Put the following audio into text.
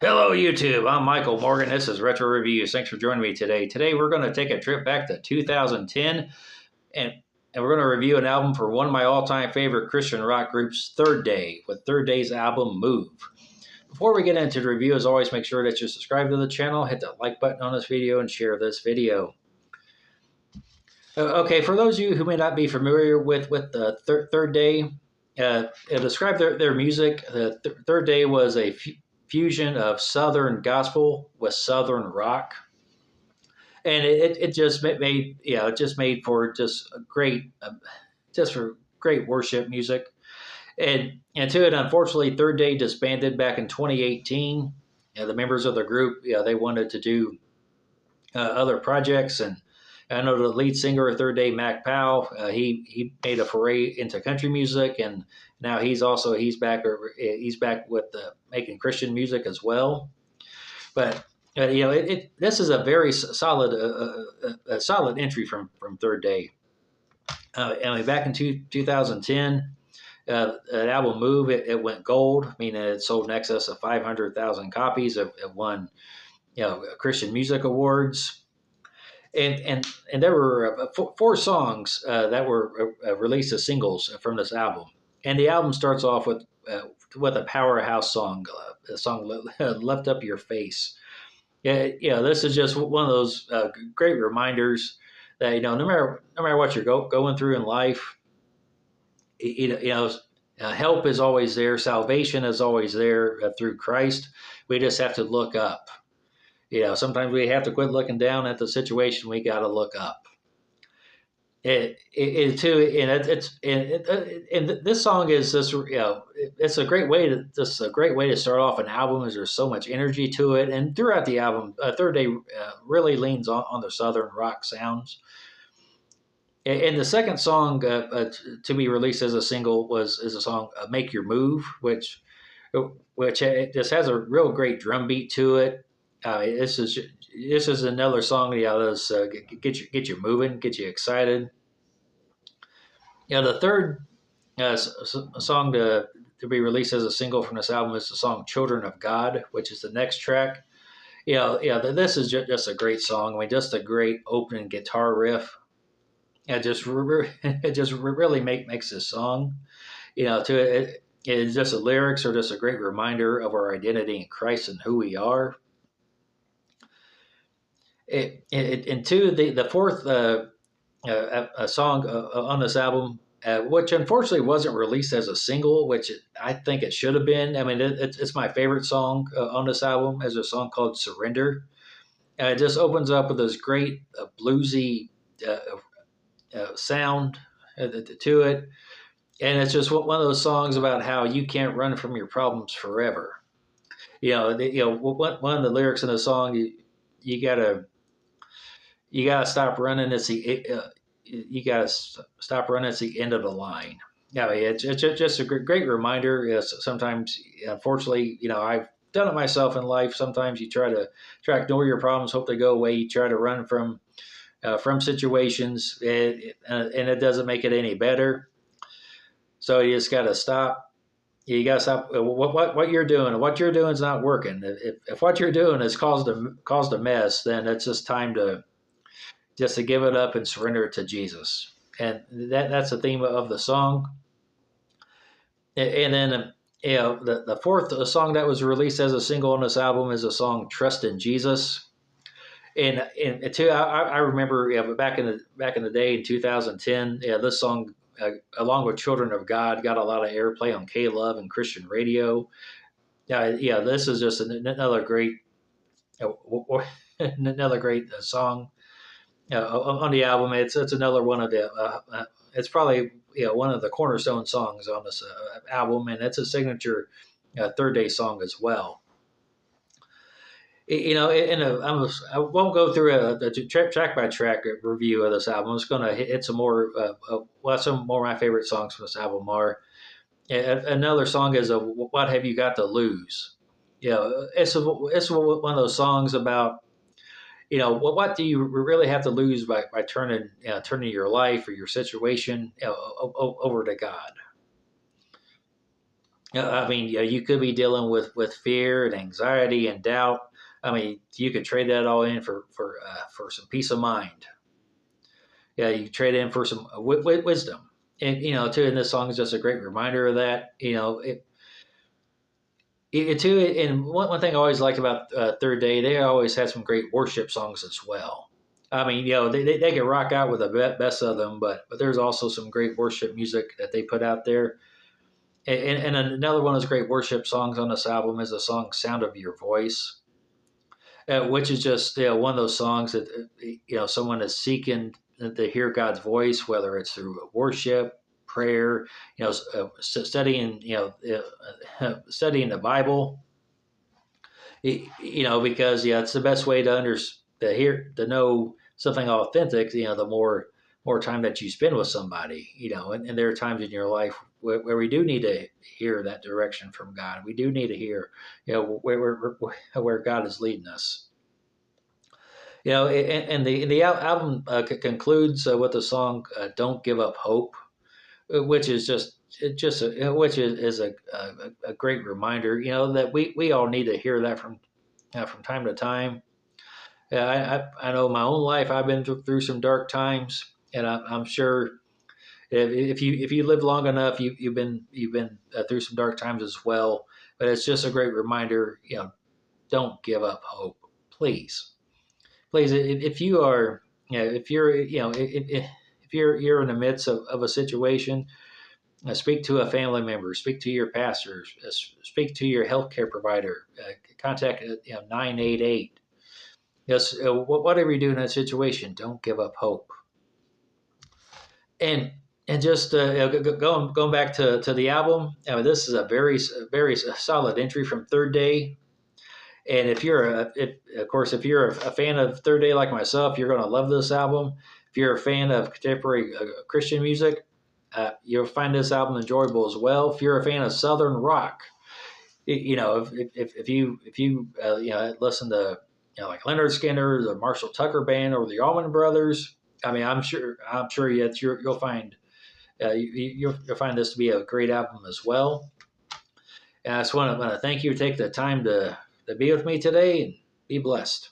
Hello, YouTube. I'm Michael Morgan. This is Retro Reviews. Thanks for joining me today. Today, we're going to take a trip back to 2010 and, and we're going to review an album for one of my all time favorite Christian rock groups, Third Day, with Third Day's album Move. Before we get into the review, as always, make sure that you subscribe to the channel, hit the like button on this video, and share this video. Okay, for those of you who may not be familiar with Third Day, describe their music. Third Day was a fusion of Southern gospel with Southern rock, and it just made it just made for just a great just for great worship music. And to it, unfortunately, Third Day disbanded back in 2018. The members of the group, they wanted to do other projects, and I know the lead singer of Third Day, Mac Powell, he made a foray into country music, and now he's back with making Christian music as well. But this is a very solid entry from Third Day. And back in 2010, that album Move, it went gold, meaning it sold in excess of 500,000 copies. It won Christian Music Awards. And there were four songs that were released as singles from this album. And the album starts off with a powerhouse song, the song "Lift Up Your Face." This is just one of those great reminders that no matter what you're going through in life, help is always there, salvation is always there through Christ. We just have to look up. Sometimes we have to quit looking down at the situation. We got to look up. And this song is this. It's a great way to start off an album. As there's so much energy to it, and throughout the album, Third Day really leans on the Southern rock sounds. And the second song to be released as a single is a song "Make Your Move," which it just has a real great drum beat to it. This is another song that's get you moving, get you excited. The third song to be released as a single from this album is the song "Children of God," which is the next track. This is just a great song. I mean, just a great opening guitar riff. It just really makes this song. It's just the lyrics are just a great reminder of our identity in Christ and who we are. And two, the fourth song on this album, which unfortunately wasn't released as a single, which I think it should have been. I mean, it's my favorite song on this album, is a song called "Surrender." It just opens up with this great bluesy sound to it, and it's just one of those songs about how you can't run from your problems forever. One of the lyrics in the song, you gotta stop running. You gotta stop running. It's the end of the line. Yeah, it's just a great reminder. Yes, sometimes, unfortunately, I've done it myself in life. Sometimes you try to ignore your problems, hope they go away. You try to run from situations, and it doesn't make it any better. So you just got to stop. You got to stop what you're doing. What you're doing is not working. If what you're doing has caused a mess, then it's just time to give it up and surrender it to Jesus. And that's the theme of the song. And then the fourth song that was released as a single on this album is the song "Trust in Jesus." And too, I remember back in the day in 2010, this song, along with "Children of God," got a lot of airplay on K-Love and Christian radio. This is just another great song on the album. It's another one of the it's probably one of the cornerstone songs on this album, and it's a signature Third Day song as well. I won't go through the track by track review of this album. I'm just going to hit some more. Some more of my favorite songs from this album are. Another song is "What Have You Got to Lose." It's one of those songs about what do you really have to lose by turning your life or your situation over to God. I mean, you could be dealing with fear and anxiety and doubt. I mean, you could trade that all in for some peace of mind. Yeah, you trade in for some wisdom, and too. And this song is just a great reminder of that. It too. And one thing I always liked about Third Day, they always had some great worship songs as well. I mean, they can rock out with the best of them, but there's also some great worship music that they put out there. And another one of those great worship songs on this album is the song "Sound of Your Voice," which is just one of those songs that someone is seeking to hear God's voice, whether it's through worship, prayer, studying studying the Bible. Because it's the best way to know something authentic. The more time that you spend with somebody, and there are times in your life where we do need to hear that direction from God. We do need to hear, where God is leading us. And the album concludes with the song "Don't Give Up Hope," which is which is a great reminder. That we all need to hear that from time to time. I know my own life. I've been through some dark times, and I'm sure if you live long enough, you've been through some dark times as well. But it's just a great reminder. Don't give up hope, please. Please, if you are, if you're, if you're in the midst of a situation, speak to a family member, speak to your pastor, speak to your healthcare provider, contact 988. Yes, whatever you do in that situation, don't give up hope. And just going back to the album, this is a very solid entry from Third Day. And if you're a fan of Third Day like myself, you're going to love this album. If you're a fan of contemporary Christian music, you'll find this album enjoyable as well. If you're a fan of Southern rock, if you listen to like Leonard Skinner, the Marshall Tucker Band, or the Allman Brothers, I mean, I'm sure you'll find you'll find this to be a great album as well. And I just want to thank you for taking the time to be with me today, and be blessed.